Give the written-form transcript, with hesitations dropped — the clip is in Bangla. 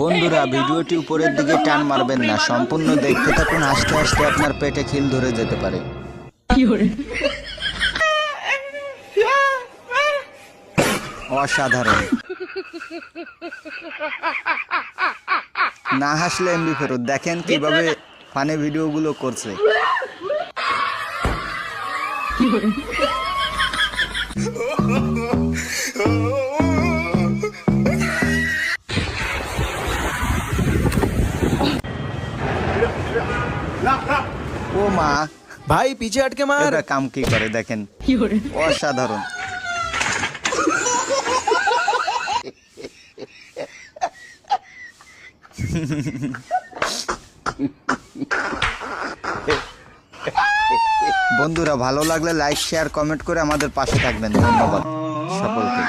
বন্ধুরা ভিডিওটি উপরের দিকে টান মারবেন না, সম্পূর্ণ দেখতে থাকুন। হাসতে হাসতে আপনার পেটে খিল ধরে যেতে পারে। অসাধারণ। না হাসলে এমবি ফেরত। দেখেন কিভাবে ফানি ভিডিওগুলো করছে। ও মা ভাই পিছে আটকে মার। এটা কাম কি করে দেখেন, অসাধারণ। বন্ধুরা ভালো লাগলে লাইক শেয়ার কমেন্ট করে আমাদের পাশে থাকবেন। ধন্যবাদ সকলকে।